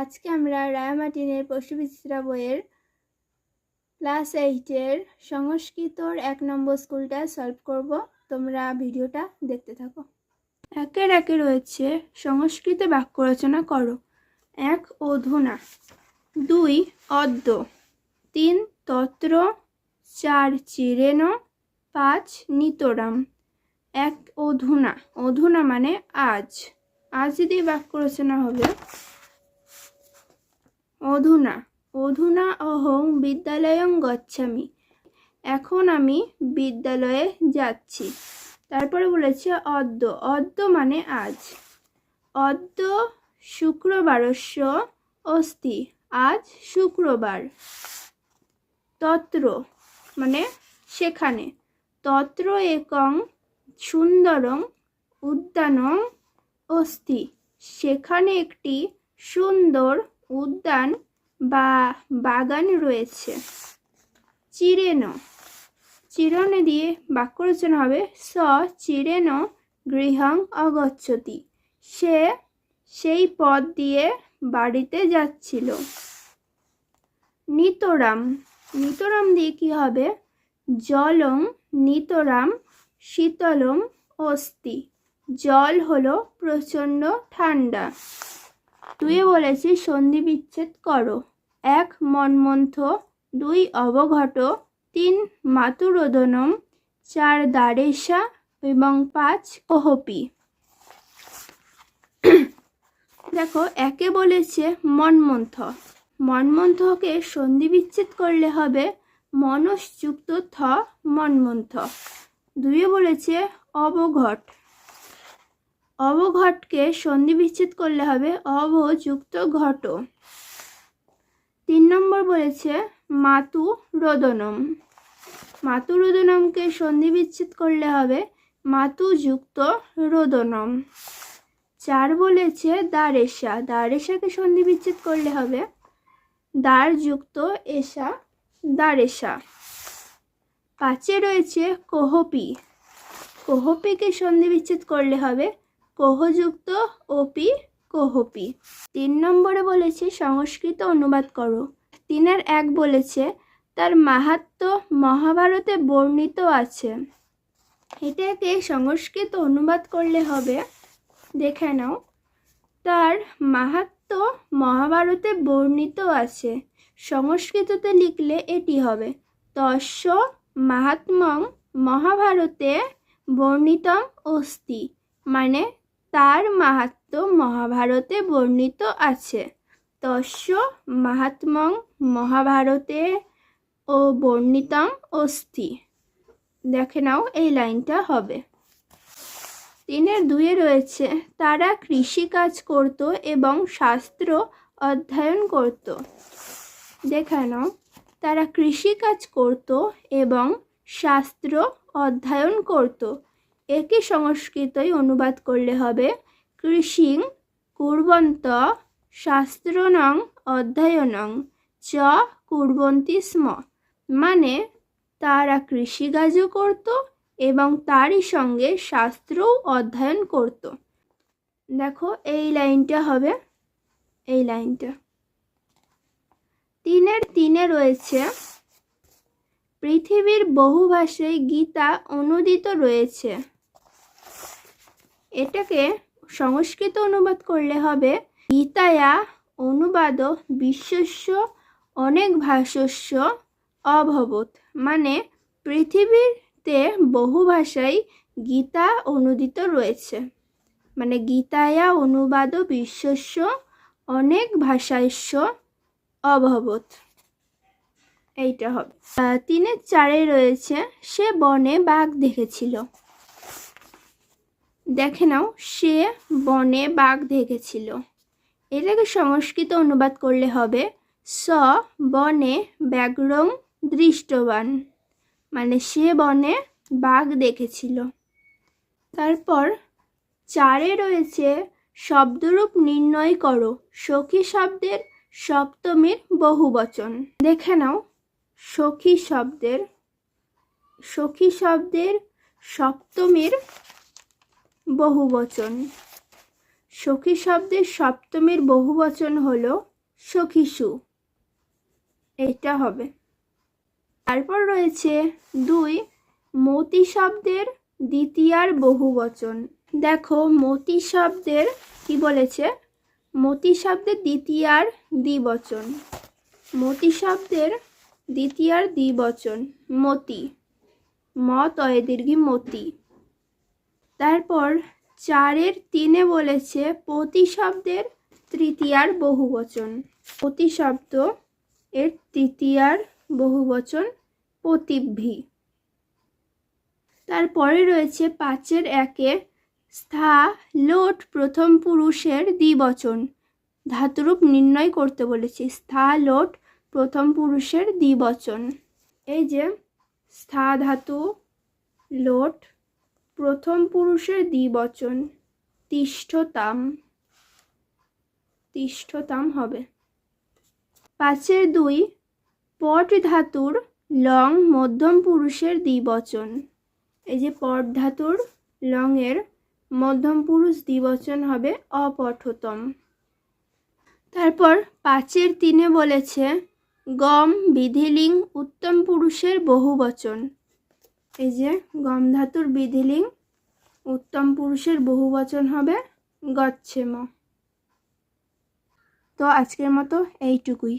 আজকে আমরা রায়া মার্টিনের প্রশ্নবিচিত্রা বইয়ের ক্লাস 8-এর সংস্কৃতর 1 নম্বর স্কুলটা সলভ করব। তোমরা ভিডিওটা দেখতে থাকো। একের একে রয়েছে সংস্কৃতে বাক্য রচনা করো। 1 অধুনা, 2 অদ্য, 3 তত্র, 4 চিরেন, 5 নিতরাম। 1 অধুনা, অধুনা মানে আজ, আজ দিয়ে বাক্য রচনা হবে। অধুনা, অধুনা অহং বিদ্যালয়ং গচ্ছামি, এখন আমি বিদ্যালয়ে যাচ্ছি। তারপরে বলেছে অদ্য, অদ্য মানে আজ। অদ্য শুক্রবারস্য অস্তি, আজ শুক্রবার। তত্র মানে সেখানে, তত্র একং সুন্দরং উদ্যানং অস্তি, সেখানে একটি সুন্দর উদ্যান বা বাগান রয়েছে। চিরেন, চিরেন দিয়ে বাক্য রচনা হবে স চিরেন গৃহং অগচ্ছতি, সে সেই পথ দিয়ে বাড়িতে যাচ্ছিল। নিতরাম, নিতরাম দিয়ে কি হবে জলং নিতরাম শীতলং অস্তি, জল হলো প্রচণ্ড ঠান্ডা। তুই বলেছি সন্ধি বিচ্ছেদ করো। 1 মন্মন্থ, 2 অবঘট, 3 মাতুরোদনম, 4 দারেশা এবং 5 কোহপি। দেখো একে বলেছে মন্মন্থ, মন্মন্থকে সন্ধি বিচ্ছেদ করলে হবে মনসযুক্ত থ মন্মন্থ। 2 বলেছে অবঘট, অবঘটকে সন্ধি বিচ্ছেদ করলে হবে অবযুক্ত ঘট। 3 নম্বর বলেছে মাতু রোদনম, মাতু রোদনমকে সন্ধি বিচ্ছেদ করলে হবে মাতুযুক্ত রোদনম। 4 বলেছে দারেশা, দারেশাকে সন্ধি বিচ্ছেদ করলে হবে দ্বারযুক্ত এশা দারেশা। 5 রয়েছে কোহপি, কোহপিকে সন্ধি বিচ্ছেদ করলে হবে কোহযুক্ত ওপি কোহপি। 3 নম্বরে বলেছে সংস্কৃত অনুবাদ করো। 3-1 বলেছে তার মাহাত্ম্য মহাভারতে বর্ণিত আছে। এটাকে সংস্কৃত অনুবাদ করলে হবে, দেখে নাও, তার মাহাত্ম্য মহাভারতে বর্ণিত আছে। সংস্কৃততে লিখলে এটি হবে তস্য মাহাত্ম্যং মহাভারতে বর্ণিতং অস্তি, মানে তার মাহাত্ম্য মহাভারতে বর্ণিত আছে। তস্য মাহাত্ম্যং মহাভারতে ও বর্ণিতং অস্তি, দেখে নাও এই লাইনটা হবে। 3-2 রয়েছে তারা কৃষিকাজ করত এবং শাস্ত্র অধ্যয়ন করত। দেখে নাও, তারা কৃষিকাজ করত এবং শাস্ত্র অধ্যয়ন করত। একে সংস্কৃতই অনুবাদ করলে হবে কৃষিং কুর্বন্ত শাস্ত্রণং অধ্যয়নং চ কুর্বন্তি স্ম, মানে তারা কৃষিকাজও করত এবং তারই সঙ্গে শাস্ত্রও অধ্যয়ন করত। দেখো এই লাইনটা হবে, এই লাইনটা। 3-3 রয়েছে পৃথিবীর বহু ভাষায় গীতা অনুদিত রয়েছে। এটাকে সংস্কৃত অনুবাদ করলে হবে গীতায়া অনুবাদ বিশ্বস্য অনেক ভাষস্য অভবৎ, মানে পৃথিবীতে বহু ভাষায় গীতা অনুদিত রয়েছে, মানে গীতায়া অনুবাদ বিশ্বস্য অনেক ভাষাস্য অভবৎ, এইটা হবে। 3-4 রয়েছে সে বনে বাঘ দেখেছিল। দেখে নাও, সে বনে বাঘ দেখেছিল। এটাকে সংস্কৃত অনুবাদ করলে হবে স বনে ব্যাঘ্রং দৃষ্টবান, মানে সে বনে বাঘ দেখেছিল। তারপর 4 রয়েছে শব্দরূপ নির্ণয় করো, সখী শব্দের সপ্তমীর বহুবচন। দেখে নাও, সখী শব্দের সপ্তমীর বহুবচন। সখী শব্দের সপ্তমীর বহুবচন হলো সখিসু, এটা হবে। তারপর রয়েছে 2 মতি শব্দের দ্বিতীয়ার বহুবচন। দেখো মতি শব্দের কি বলেছে, মতি শব্দের দ্বিতীয়ার দ্বিবচন। মতি শব্দের দ্বিতীয়ার দ্বিবচন মতি, ম তয়ে দীর্ঘী মতি। তারপর 4-এর 3-এ বলেছে পতি শব্দের তৃতীয়ার বহুবচন। পতি শব্দ এর তৃতীয়ার বহুবচন পতিভ্যি। তারপরে রয়েছে 5-এর 1-এ স্থা লোট প্রথম পুরুষের দ্বিবচন ধাতুরূপ নির্ণয় করতে বলেছি। স্থা লোট প্রথম পুরুষের দ্বিবচন। এই যে স্থা ধাতু লোট প্রথম পুরুষের দ্বিবচন তিষ্ঠতাম, তিষ্ঠতাম হবে। 5-এর 2 পট ধাতুর লং মধ্যম পুরুষের দ্বিবচন। এই যে পট ধাতুর লং এর মধ্যম পুরুষ দ্বিবচন হবে অপঠতম। তারপর 5-এর 3-এ বলেছে গম বিধিলিঙ্গ উত্তম পুরুষের বহুবচন। এই যে গম ধাতুর বিধিলিঙ্গ উত্তম পুরুষের বহুবচন হবে গচ্ছেম। তো আজকের মতো এইটুকুই।